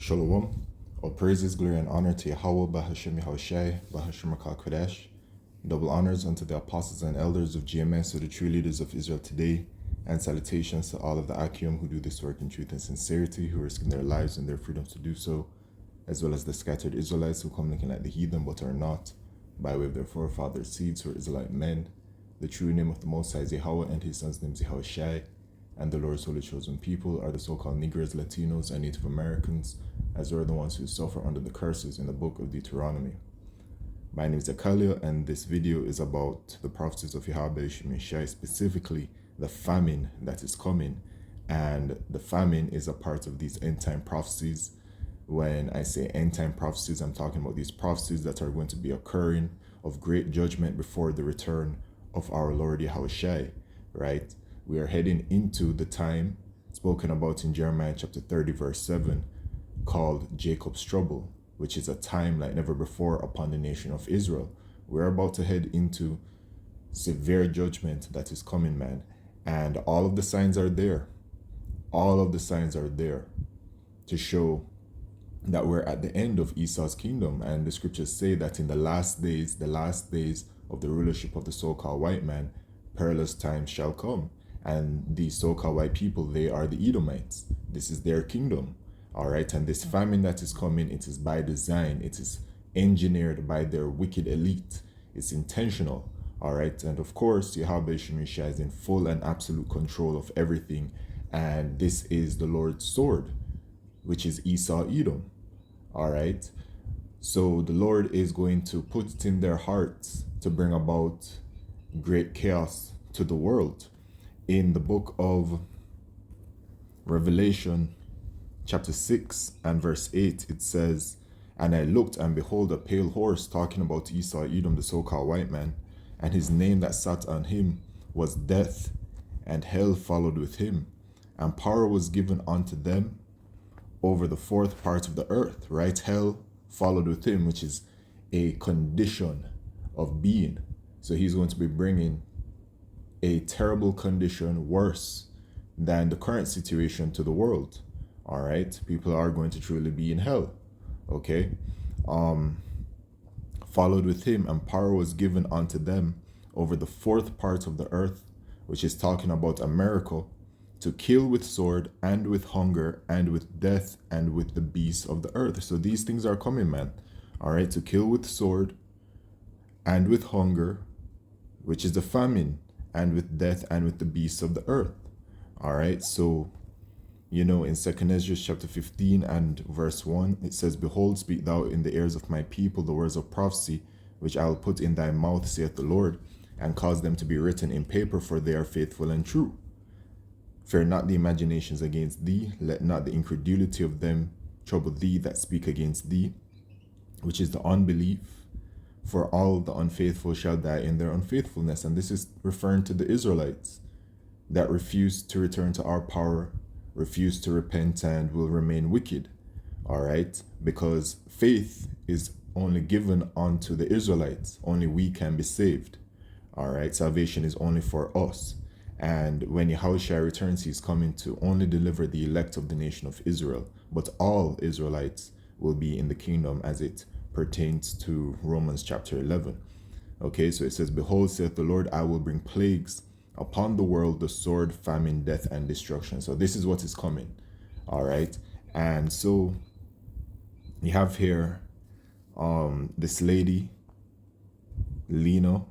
Shalom. All praises, glory, and honor to Yahweh, Bahashem Yahushai, Bahashem Rakal Kodesh. Double honors unto the apostles and elders of GMS, or the true leaders of Israel today, and salutations to all of the Akim who do this work in truth and sincerity, who risk their lives and their freedom to do so, as well as the scattered Israelites who come looking like the heathen but are not, by way of their forefathers' seeds who are Israelite men. The true name of the Most High is Yahweh, and his son's name is Yahushai, and the Lord's holy chosen people are the so-called Negroes, Latinos, and Native Americans, as are the ones who suffer under the curses in the book of Deuteronomy. My name is Akalia, and this video is about the prophecies of Yahweh Shemeshai, specifically the famine that is coming. And the famine is a part of these end-time prophecies. When I say end-time prophecies, I'm talking about these prophecies that are going to be occurring of great judgment before the return of our Lord Yahushai, right? We are heading into the time spoken about in Jeremiah chapter 30, verse 7, called Jacob's trouble, which is a time like never before upon the nation of Israel. We're about to head into severe judgment that is coming, man. And all of the signs are there. All of the signs are there to show that we're at the end of Esau's kingdom. And the scriptures say that in the last days of the rulership of the so-called white man, perilous times shall come. And the so-called white people, they are the Edomites. This is their kingdom. All right, and this famine that is coming, it is by design. It is engineered by their wicked elite. It's intentional. All right, and of course, Yahweh Shemeshai is in full and absolute control of everything. And this is the Lord's sword, which is Esau Edom. All right, so the Lord is going to put it in their hearts to bring about great chaos to the world. In the book of Revelation, chapter 6 and verse 8, it says, "And I looked, and behold, a pale horse," talking about Esau Edom, the so-called white man, "and his name that sat on him was Death, and hell followed with him. And power was given unto them over the fourth part of the earth," right? Hell followed with him, which is a condition of being. So he's going to be bringing a terrible condition worse than the current situation to the world. All right, people are going to truly be in hell. Okay, followed with him, and power was given unto them over the fourth part of the earth, which is talking about America, to kill with sword and with hunger and with death and with the beasts of the earth. So these things are coming, man. All right, to kill with sword and with hunger, which is the famine, and with death and with the beasts of the earth. All right, so you know, in 2 Ezra chapter 15 and verse 1, it says, "Behold, speak thou in the ears of my people the words of prophecy, which I will put in thy mouth, saith the Lord, and cause them to be written in paper, for they are faithful and true. Fear not the imaginations against thee, let not the incredulity of them trouble thee that speak against thee, which is the unbelief. For all the unfaithful shall die in their unfaithfulness." And this is referring to the Israelites that refused to return to our power, refuse to repent, and will remain wicked. All right, because faith is only given unto the Israelites. Only we can be saved. All right, salvation is only for us. And when Yahushua returns, he's coming to only deliver the elect of the nation of Israel, but all Israelites will be in the kingdom, as it pertains to Romans chapter 11. Okay, so it says, "Behold, saith the Lord, I will bring plagues upon the world, the sword, famine, death, and destruction." So this is what is coming. All right, and so you have here this lady, Lena.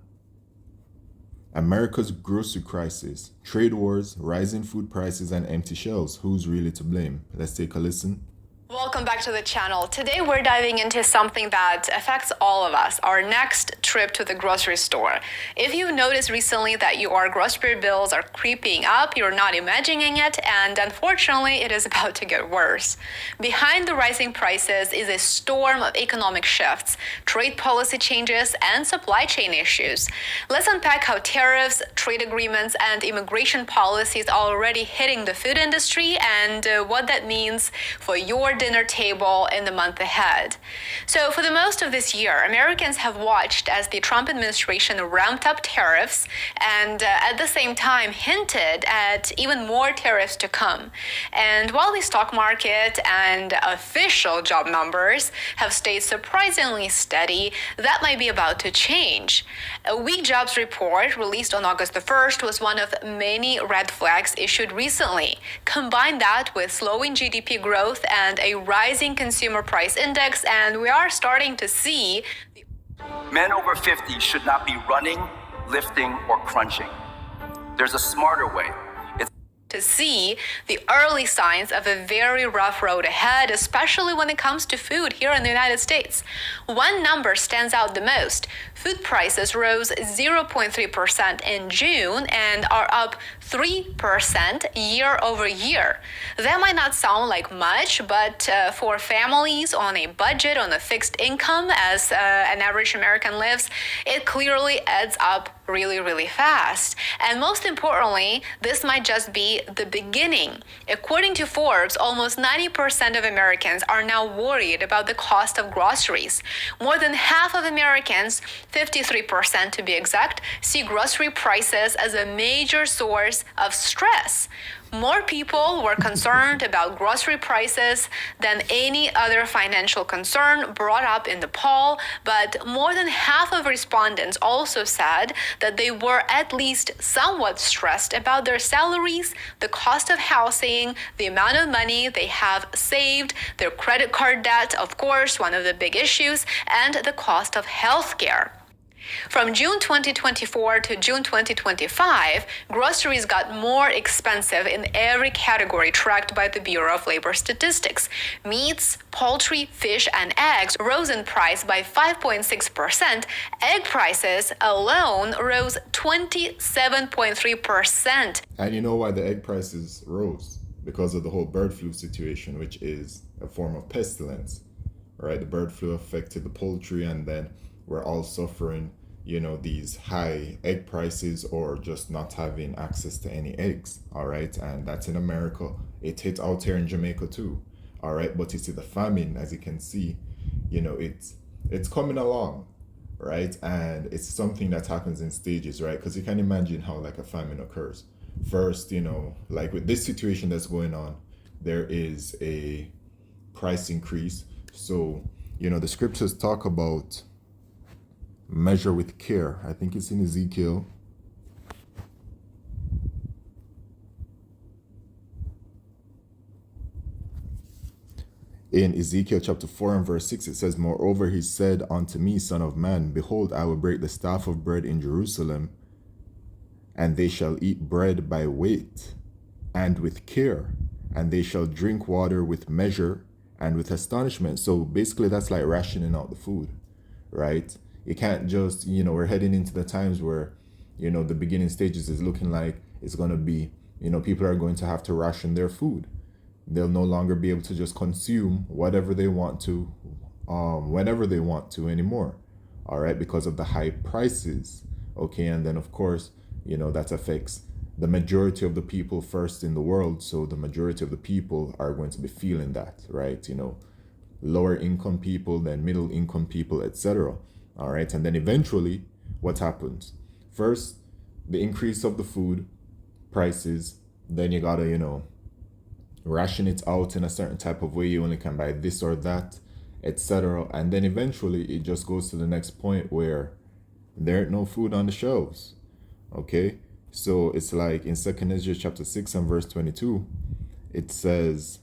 "America's grocery crisis, trade wars, rising food prices, and empty shelves. Who's really to blame?" Let's take a listen. Welcome back to the channel. Today we're diving into something that affects all of us, our next trip to the grocery store. If you noticed recently that your grocery bills are creeping up, you're not imagining it, and unfortunately it is about to get worse. Behind the rising prices is a storm of economic shifts, trade policy changes, and supply chain issues. Let's unpack how tariffs, trade agreements, and immigration policies are already hitting the food industry, and what that means for your dinner table in the month ahead. So for the most of this year, Americans have watched as the Trump administration ramped up tariffs and at the same time hinted at even more tariffs to come. And while the stock market and official job numbers have stayed surprisingly steady, that might be about to change. A weak jobs report released on August the 1st was one of many red flags issued recently. Combine that with slowing GDP growth and a rising consumer price index, and we are starting to see men over 50 should not be running, lifting, or crunching. There's a smarter way. To see the early signs of a very rough road ahead, especially when it comes to food here in the United States. One number stands out the most. Food prices rose 0.3% in June and are up 3% year over year. That might not sound like much, but for families on a budget, on a fixed income, as an average American lives, it clearly adds up really, really fast. And most importantly, this might just be the beginning. According to Forbes, almost 90% of Americans are now worried about the cost of groceries. More than half of Americans, 53% to be exact, see grocery prices as a major source of stress. More people were concerned about grocery prices than any other financial concern brought up in the poll, but more than half of respondents also said that they were at least somewhat stressed about their salaries, the cost of housing, the amount of money they have saved, their credit card debt, of course, one of the big issues, and the cost of healthcare. From June 2024 to June 2025, groceries got more expensive in every category tracked by the Bureau of Labor Statistics. Meats, poultry, fish, and eggs rose in price by 5.6%. Egg prices alone rose 27.3%. And you know why the egg prices rose? Because of the whole bird flu situation, which is a form of pestilence, right? The bird flu affected the poultry, and then we're all suffering, these high egg prices or just not having access to any eggs, all right? And that's in America. It hit out here in Jamaica too, all right? But you see the famine, as you can see, it's coming along, right? And it's something that happens in stages, right? Because you can imagine how like a famine occurs. First, like with this situation that's going on, there is a price increase. So, the scriptures talk about measure with care. I think it's in Ezekiel. In Ezekiel chapter 4 and verse 6, it says, "Moreover, he said unto me, Son of man, behold, I will break the staff of bread in Jerusalem, and they shall eat bread by weight and with care, and they shall drink water with measure and with astonishment." So basically that's like rationing out the food, right? You can't just, we're heading into the times where, the beginning stages is looking like it's going to be, people are going to have to ration their food. They'll no longer be able to just consume whatever they want to, whenever they want to anymore, all right, because of the high prices, okay? And then, of course, that affects the majority of the people first in the world, so the majority of the people are going to be feeling that, right? Lower income people, then middle income people, etc. All right, and then eventually, what happens? First, the increase of the food prices, then you gotta, ration it out in a certain type of way. You only can buy this or that, etc. And then eventually, it just goes to the next point where there ain't no food on the shelves, okay? So it's like in 2 Ezra chapter 6 and verse 22, it says,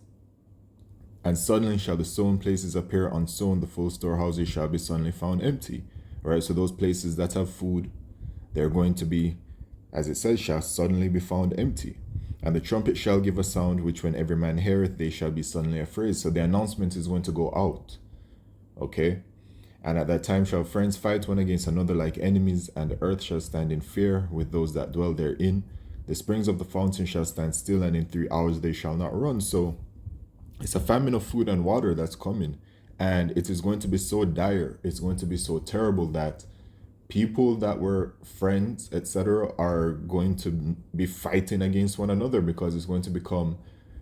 "And suddenly shall the sown places appear unsown, the full storehouses shall be suddenly found empty." All right, so those places that have food, they're going to be, as it says, shall suddenly be found empty. "And the trumpet shall give a sound, which when every man heareth, they shall be suddenly afraid." So the announcement is going to go out, okay? "And at that time shall friends fight one against another like enemies, and the earth shall stand in fear with those that dwell therein. The springs of the fountain shall stand still, and in 3 hours they shall not run." So it's a famine of food and water that's coming, and it is going to be so dire, it's going to be so terrible that people that were friends, etc., are going to be fighting against one another, because it's going to become,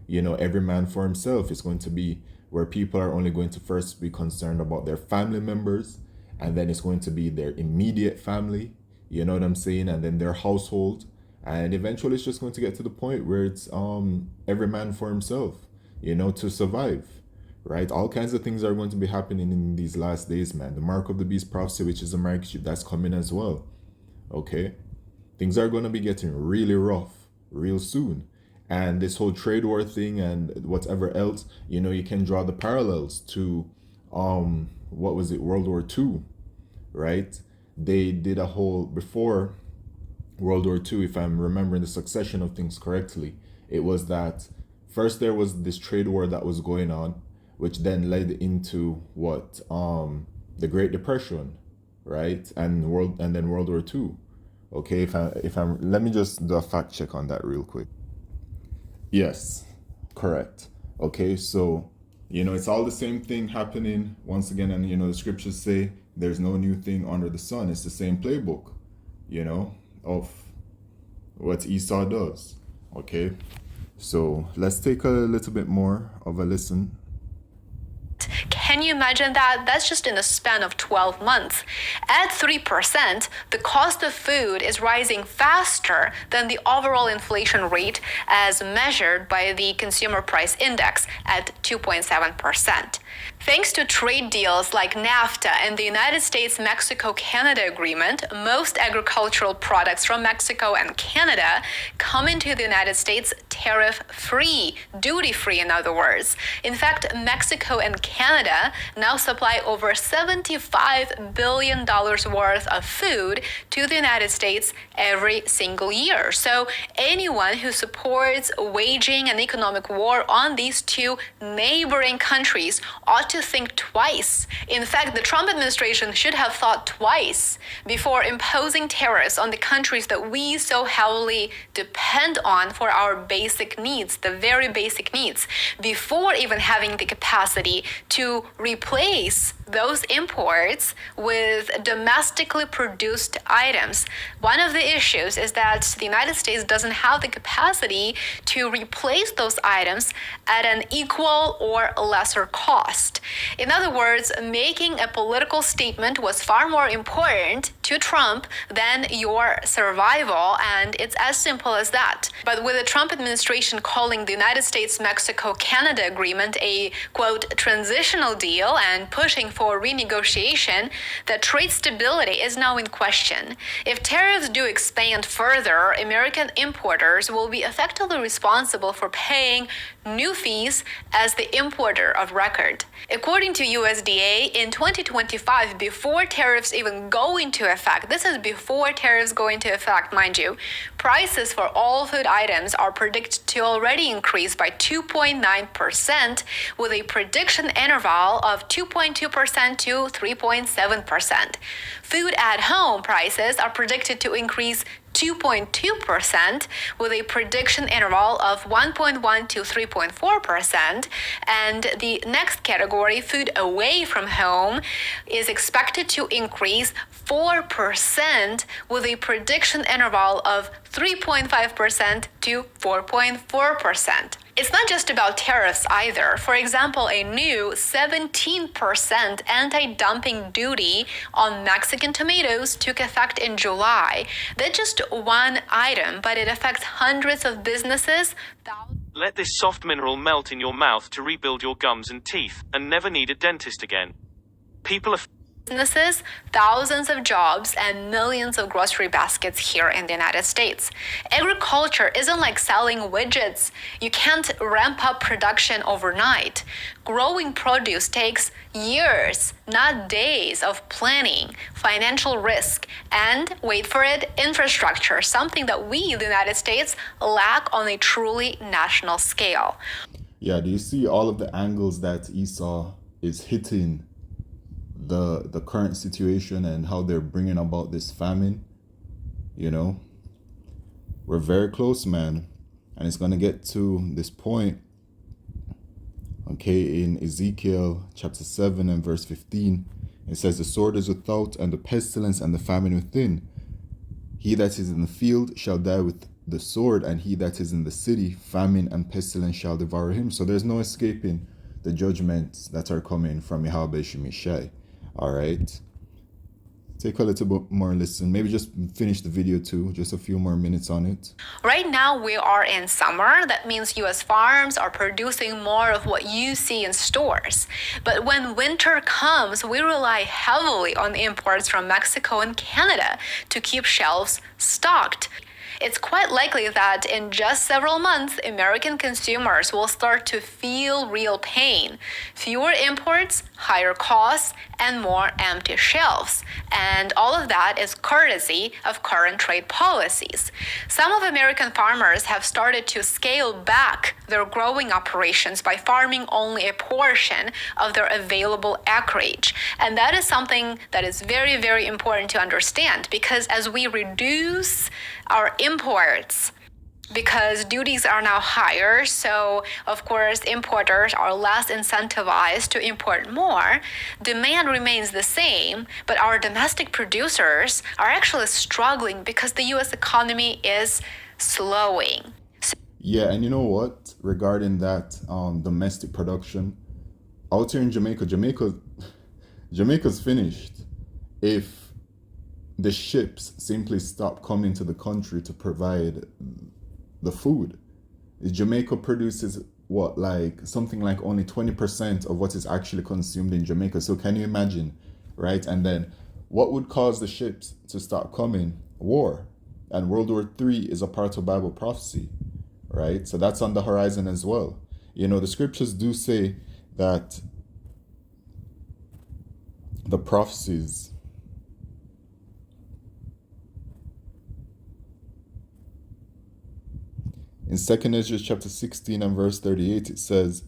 every man for himself. It's going to be where people are only going to first be concerned about their family members, and then it's going to be their immediate family, you know what I'm saying, and then their household, and eventually it's just going to get to the point where it's every man for himself, you know, to survive, right? All kinds of things are going to be happening in these last days, man. The mark of the beast prophecy, which is a market that's coming as well. Okay, things are going to be getting really rough real soon. And this whole trade war thing and whatever else, you know, you can draw the parallels to what was it, World War II, right? They did a whole, before World War II, if I'm remembering the succession of things correctly, it was that first there was this trade war that was going on, which then led into what, the Great Depression, right? And then World War II. Okay, if I'm let me just do a fact check on that real quick. Yes, correct. Okay, so you know it's all the same thing happening once again, and you know the scriptures say there's no new thing under the sun. It's the same playbook, you know, of what Esau does. Okay, so let's take a little bit more of a listen. Can you imagine that? That's just in the span of 12 months. At 3%, the cost of food is rising faster than the overall inflation rate as measured by the Consumer Price Index at 2.7%. Thanks to trade deals like NAFTA and the United States-Mexico-Canada Agreement, most agricultural products from Mexico and Canada come into the United States tariff-free, duty-free in other words. In fact, Mexico and Canada now supply over $75 billion worth of food to the United States every single year. So anyone who supports waging an economic war on these two neighboring countries ought to think twice. In fact, the Trump administration should have thought twice before imposing tariffs on the countries that we so heavily depend on for our basic needs, the very basic needs, before even having the capacity to replace those imports with domestically produced items. One of the issues is that the United States doesn't have the capacity to replace those items at an equal or lesser cost. In other words, making a political statement was far more important to Trump than your survival, and it's as simple as that. But with the Trump administration calling the United States-Mexico-Canada agreement a, quote, transitional deal and pushing for renegotiation, the trade stability is now in question. If tariffs do expand further, American importers will be effectively responsible for paying new fees as the importer of record. According to USDA, in 2025, before tariffs even go into effect, this is before tariffs go into effect, mind you, prices for all food items are predicted to already increase by 2.9%, with a prediction interval of 2.2% to 3.7%. Food at home prices are predicted to increase 2.2%, with a prediction interval of 1.1 to 3.4%, and the next category, food away from home, is expected to increase 4%, with a prediction interval of 3.5% to 4.4%. It's not just about tariffs either. For example, a new 17% anti-dumping duty on Mexican tomatoes took effect in July. That's just one item, but it affects hundreds of businesses. Let this soft mineral melt in your mouth to rebuild your gums and teeth, and never need a dentist again. People are businesses, thousands of jobs, and millions of grocery baskets here in the United States. Agriculture isn't like selling widgets. You can't ramp up production overnight. Growing produce takes years, not days, of planning, financial risk, and, wait for it, infrastructure, something that we, the United States, lack on a truly national scale. Yeah, do you see all of the angles that Esau is hitting the current situation and how they're bringing about this famine? You know, we're very close, man, and it's going to get to this point, okay, in Ezekiel chapter 7 and verse 15. It says, the sword is without, and the pestilence and the famine within. He that is in the field shall die with the sword, and he that is in the city, famine and pestilence shall devour him. So there's no escaping the judgments that are coming from Yahweh Shemishai. All right. Take a little bit more listen. Maybe just finish the video too. Just a few more minutes on it. Right now, we are in summer. That means US farms are producing more of what you see in stores. But when winter comes, we rely heavily on imports from Mexico and Canada to keep shelves stocked. It's quite likely that in just several months, American consumers will start to feel real pain. Fewer imports, higher costs, and more empty shelves. And all of that is courtesy of current trade policies. Some of American farmers have started to scale back their growing operations by farming only a portion of their available acreage. And that is something that is very, very important to understand, because as we reduce our imports, because duties are now higher, so of course importers are less incentivized to import more, demand remains the same, but our domestic producers are actually struggling because the US economy is slowing. Yeah, and you know what? Regarding that domestic production, out here in Jamaica's finished if the ships simply stop coming to the country to provide the food. Jamaica produces what, like something like only 20% of what is actually consumed in Jamaica. So can you imagine, right? And then what would cause the ships to stop coming? War. And World War III is a part of Bible prophecy, right? So that's on the horizon as well. You know, the scriptures do say that the prophecies in 2nd Ezra chapter 16 and verse 38, it says,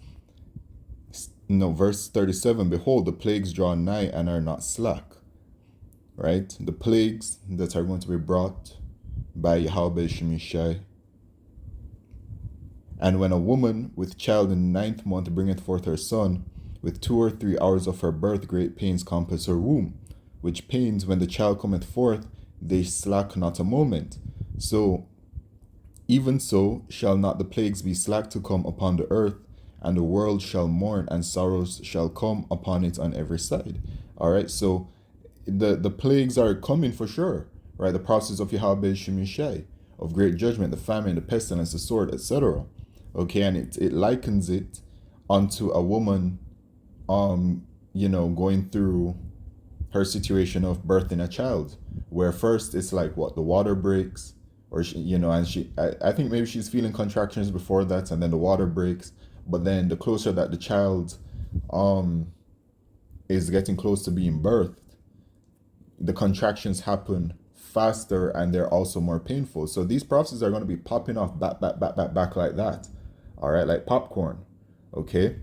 no, verse 37, behold, the plagues draw nigh and are not slack, right? The plagues that are going to be brought by Yahweh Shemishai. And when a woman with child in the 9th month bringeth forth her son, with 2 or 3 hours of her birth great pains compass her womb, which pains when the child cometh forth, they slack not a moment. So, even so shall not the plagues be slack to come upon the earth, and the world shall mourn, and sorrows shall come upon it on every side. All right, so the plagues are coming for sure, right? The process of Yahweh Shemishai, of great judgment, the famine, the pestilence, the sword, etc. Okay, and it likens it unto a woman, going through her situation of birthing a child, where first it's like what, the water breaks, or I think maybe she's feeling contractions before that, and then the water breaks, but then the closer that the child is getting close to being birthed, the contractions happen faster and they're also more painful. So these prophecies are going to be popping off back like that. All right, like popcorn. Okay,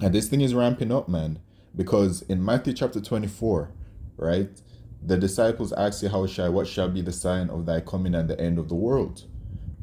and this thing is ramping up, man, because in Matthew chapter 24, right, the disciples asked Yahushua, what shall be the sign of thy coming and the end of the world?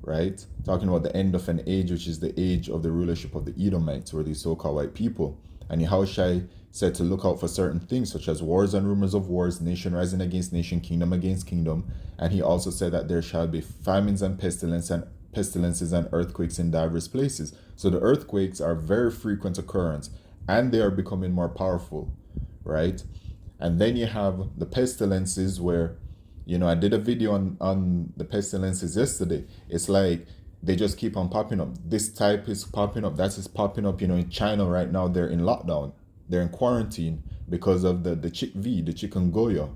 Right? Talking about the end of an age, which is the age of the rulership of the Edomites, or these so-called white people. And Yahushua said to look out for certain things, such as wars and rumors of wars, nation rising against nation, kingdom against kingdom. And he also said that there shall be famines and pestilences and earthquakes in diverse places. So the earthquakes are very frequent occurrence, and they are becoming more powerful, right? And then you have the pestilences where, I did a video on the pestilences yesterday. It's like they just keep on popping up. This type is popping up, that is popping up. In China right now, they're in lockdown. They're in quarantine because of the chikungunya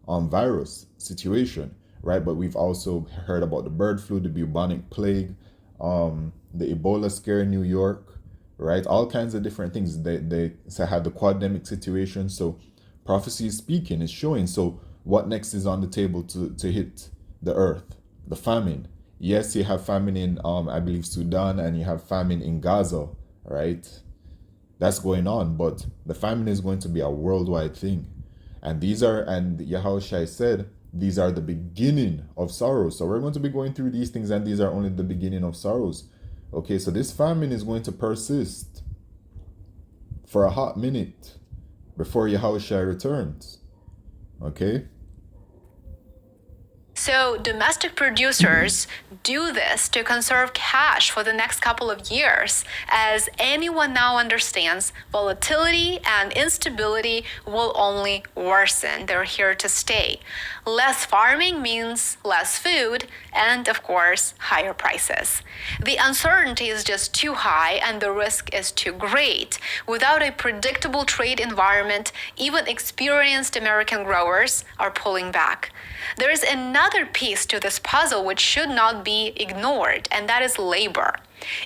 virus situation, right? But we've also heard about the bird flu, the bubonic plague, the Ebola scare in New York, right? All kinds of different things. They had the quademic situation. So prophecy is speaking, it's showing. So what next is on the table to hit the earth? The famine. Yes, you have famine in, I believe, Sudan, and you have famine in Gaza, right? That's going on, but the famine is going to be a worldwide thing. And Yahushua said, these are the beginning of sorrows. So we're going to be going through these things, and these are only the beginning of sorrows. Okay, so this famine is going to persist for a hot minute before Yahushua returns. Okay? So domestic producers do this to conserve cash for the next couple of years. As anyone now understands, volatility and instability will only worsen. They're here to stay. Less farming means less food and, of course, higher prices. The uncertainty is just too high and the risk is too great. Without a predictable trade environment, even experienced American growers are pulling back. There is another piece to this puzzle which should not be ignored, and that is labor.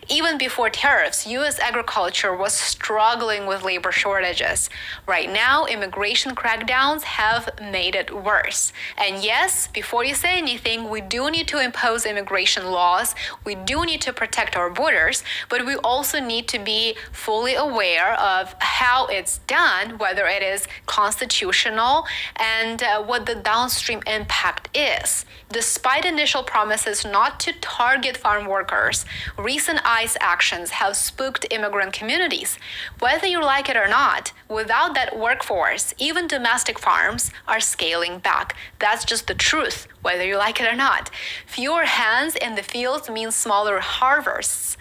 Even before tariffs, U.S. agriculture was struggling with labor shortages. Right now, immigration crackdowns have made it worse. And yes, before you say anything, we do need to impose immigration laws. We do need to protect our borders, but we also need to be fully aware of how it's done, whether it is constitutional, and what the downstream impact is. Despite initial promises not to target farm workers, recent ICE actions have spooked immigrant communities. Whether you like it or not, without that workforce, even domestic farms are scaling back. That's just the truth, whether you like it or not. Fewer hands in the fields means smaller harvests,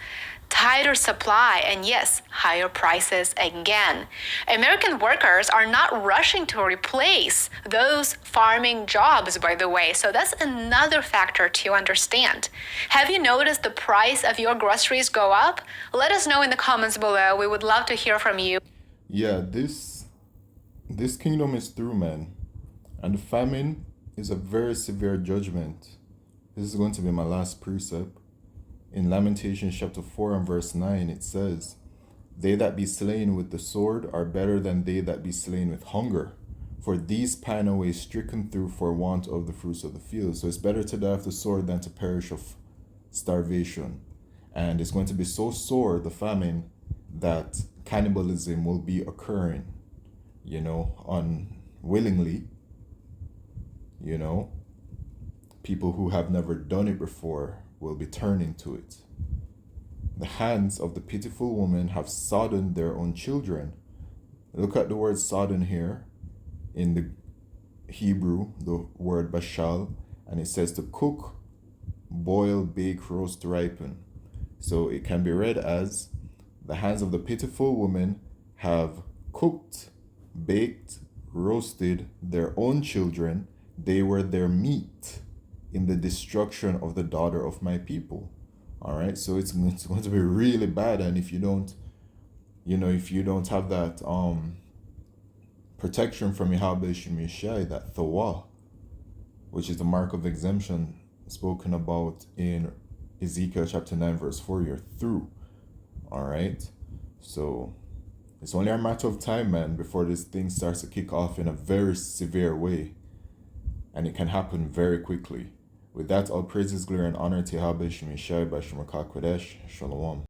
tighter supply, and yes, higher prices again. American workers are not rushing to replace those farming jobs, by the way, so that's another factor to understand. Have you noticed the price of your groceries go up? Let us know in the comments below. We would love to hear from you. Yeah, this kingdom is through, man. And the famine is a very severe judgment. This is going to be my last precept. In Lamentations chapter 4 and verse 9, it says, "They that be slain with the sword are better than they that be slain with hunger. For these pine away stricken through for want of the fruits of the field." So it's better to die of the sword than to perish of starvation. And it's going to be so sore, the famine, that cannibalism will be occurring, unwillingly. People who have never done it before will be turning to it. The hands of the pitiful woman have sodden their own children. Look at the word sodden here in the Hebrew, the word bashal, and it says to cook, boil, bake, roast, ripen. So it can be read as the hands of the pitiful woman have cooked, baked, roasted their own children. They were their meat in the destruction of the daughter of my people. All right, so it's going to be really bad. And if you don't have that protection from Yahweh Shemishai, that Thawah, which is the mark of exemption spoken about in Ezekiel chapter 9 verse 4, you're through. All right, so it's only a matter of time, man, before this thing starts to kick off in a very severe way, and it can happen very quickly. With that, all praises, glory, and honor to Yahweh Shemishai by Shemaka Kodesh. Shalom.